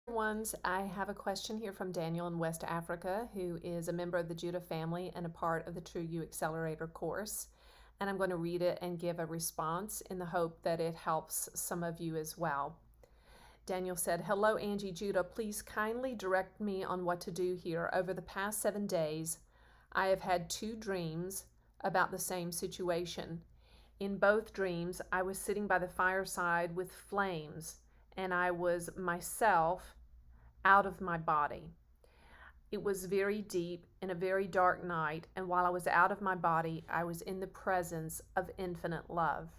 Ones, I have a question here from Daniel in West Africa, who is a member of the Judah family and a part of the True You Accelerator course. And I'm going to read it and give a response in the hope that it helps some of you as well. Daniel said, "Hello, Angie Judah. Please kindly direct me on what to do here. Over the past 7 days, I have had 2 dreams about the same situation. In both dreams, I was sitting by the fireside with flames, and I was myself out of my body. It was very deep in a very dark night, and while I was out of my body, I was in the presence of infinite love."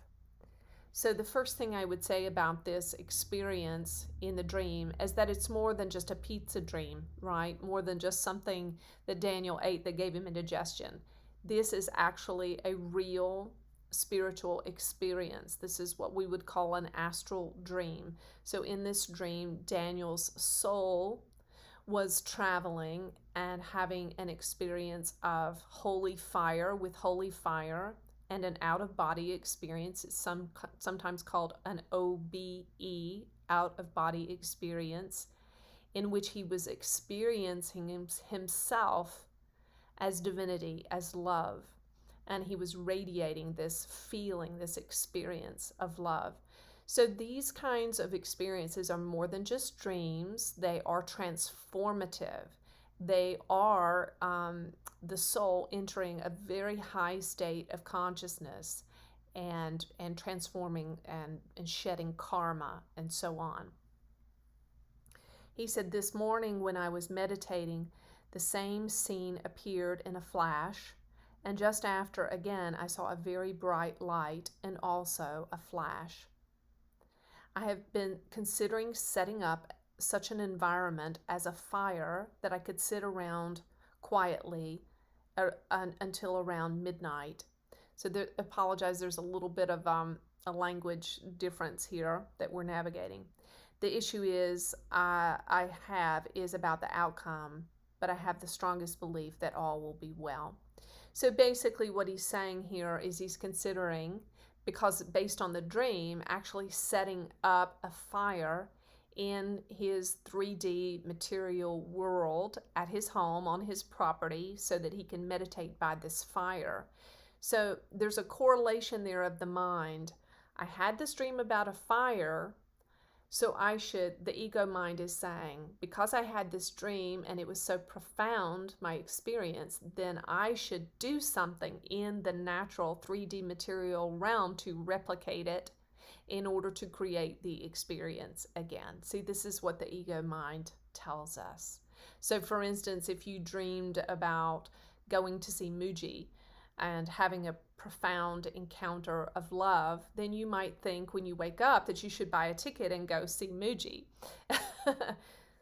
So the first thing I would say about this experience in the dream is that it's more than just a pizza dream, right? More than just something that Daniel ate that gave him indigestion. This is actually a real spiritual experience. This is what we would call an astral dream. So in this dream, Daniel's soul was traveling and having an experience of holy fire with holy fire, and an out-of-body experience. It's sometimes called an OBE, out-of-body experience, in which he was experiencing himself as divinity, as love, and he was radiating this feeling, this experience of love. So these kinds of experiences are more than just dreams. They are transformative. They are the soul entering a very high state of consciousness and transforming and shedding karma and so on. He said, "This morning when I was meditating, the same scene appeared in a flash, and just after, again, I saw a very bright light and also a flash. I have been considering setting up such an environment as a fire that I could sit around quietly until around midnight." So apologize, there's a little bit of a language difference here that we're navigating. The issue is is about the outcome, but I have the strongest belief that all will be well. So basically what he's saying here is he's considering, because based on the dream, actually setting up a fire in his 3D material world at his home, on his property, so that he can meditate by this fire. So there's a correlation there of the mind. I had this dream about a fire, so the ego mind is saying, because I had this dream and it was so profound, my experience, then I should do something in the natural 3D material realm to replicate it in order to create the experience again. See, this is what the ego mind tells us. So for instance, if you dreamed about going to see Muji and having a profound encounter of love, then you might think when you wake up that you should buy a ticket and go see Muji.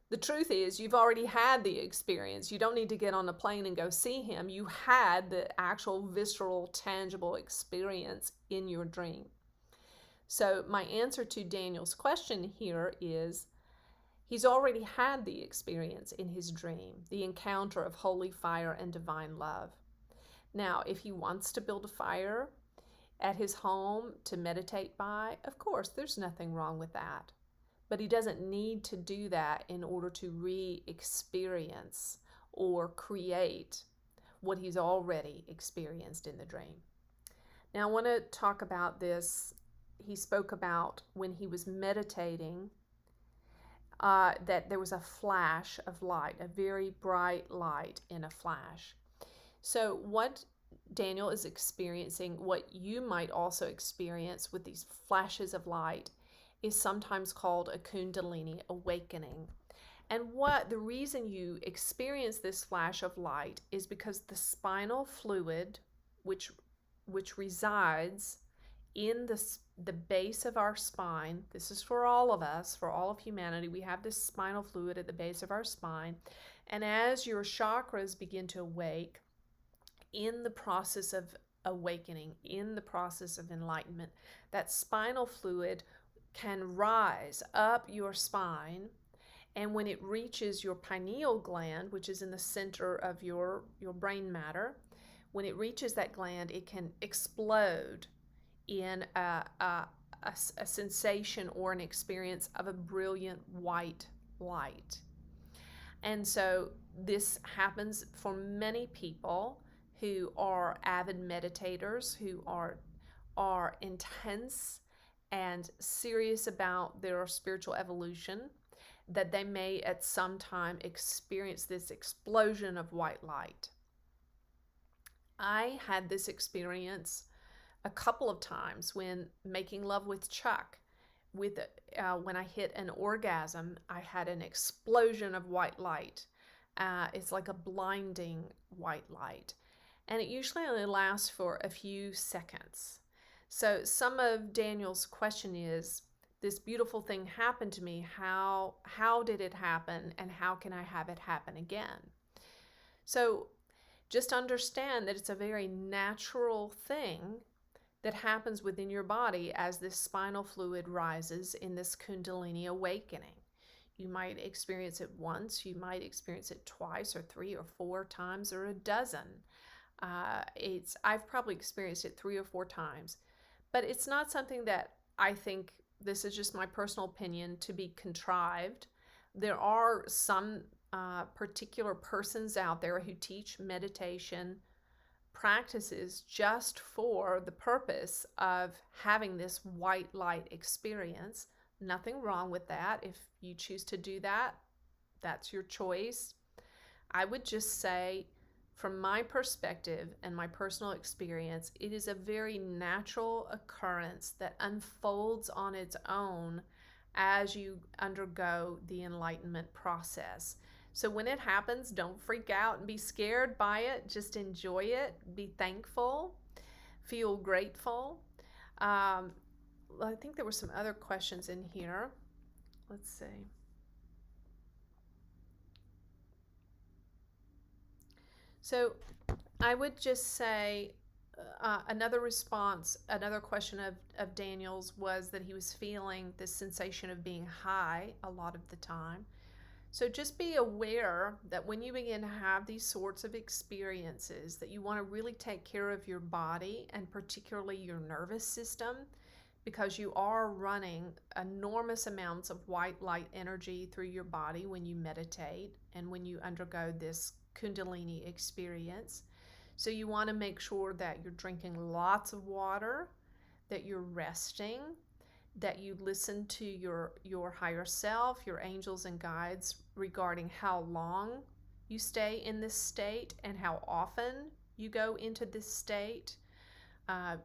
The truth is, you've already had the experience. You don't need to get on a plane and go see him. You had the actual visceral, tangible experience in your dream. So my answer to Daniel's question here is, he's already had the experience in his dream, the encounter of holy fire and divine love. Now, if he wants to build a fire at his home to meditate by, of course, there's nothing wrong with that. But he doesn't need to do that in order to re-experience or create what he's already experienced in the dream. Now, I want to talk about this. He spoke about when he was meditating, that there was a flash of light, a very bright light in a flash. So what Daniel is experiencing, what you might also experience with these flashes of light, is sometimes called a Kundalini awakening. And the reason you experience this flash of light is because the spinal fluid, which resides in the base of our spine, this is for all of us, for all of humanity, we have this spinal fluid at the base of our spine. And as your chakras begin to awake, in the process of awakening, in the process of enlightenment, that spinal fluid can rise up your spine, and when it reaches your pineal gland, which is in the center of your brain matter, when it reaches that gland, it can explode in a sensation or an experience of a brilliant white light. And so this happens for many people who are avid meditators, who are intense and serious about their spiritual evolution, that they may at some time experience this explosion of white light. I had this experience a couple of times when making love with Chuck. When I hit an orgasm, I had an explosion of white light. It's like a blinding white light. And it usually only lasts for a few seconds. So some of Daniel's question is, this beautiful thing happened to me. How did it happen, and how can I have it happen again? So just understand that it's a very natural thing that happens within your body as this spinal fluid rises in this Kundalini awakening. You might experience it once, you might experience it twice or 3 or 4 times or a dozen. I've probably experienced it 3 or 4 times, but it's not something that I think, this is just my personal opinion, to be contrived. There are some particular persons out there who teach meditation practices just for the purpose of having this white light experience. Nothing wrong with that. If you choose to do that, that's your choice. I would just say, from my perspective and my personal experience, it is a very natural occurrence that unfolds on its own as you undergo the enlightenment process. So when it happens, don't freak out and be scared by it. Just enjoy it. Be thankful. Feel grateful. I think there were some other questions in here. Let's see. So I would just say another question of Daniel's was that he was feeling this sensation of being high a lot of the time. So just be aware that when you begin to have these sorts of experiences, that you want to really take care of your body and particularly your nervous system, because you are running enormous amounts of white light energy through your body when you meditate and when you undergo this Kundalini experience. So you want to make sure that you're drinking lots of water, that you're resting, that you listen to your higher self, your angels and guides, regarding how long you stay in this state and how often you go into this state.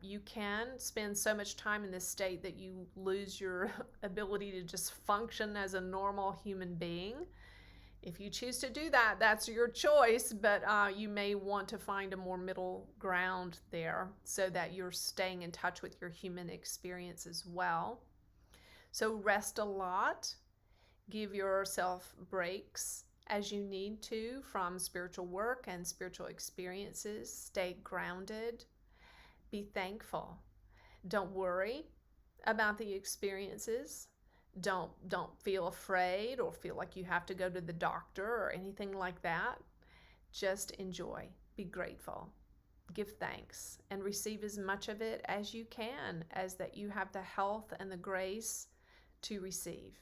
You can spend so much time in this state that you lose your ability to just function as a normal human being. If you choose to do that, that's your choice, but you may want to find a more middle ground there so that you're staying in touch with your human experience as well. So rest a lot. Give yourself breaks as you need to from spiritual work and spiritual experiences. Stay grounded. Be thankful. Don't worry about the experiences. Don't feel afraid or feel like you have to go to the doctor or anything like that. Just enjoy. Be grateful. Give thanks and receive as much of it as you can, as that you have the health and the grace to receive.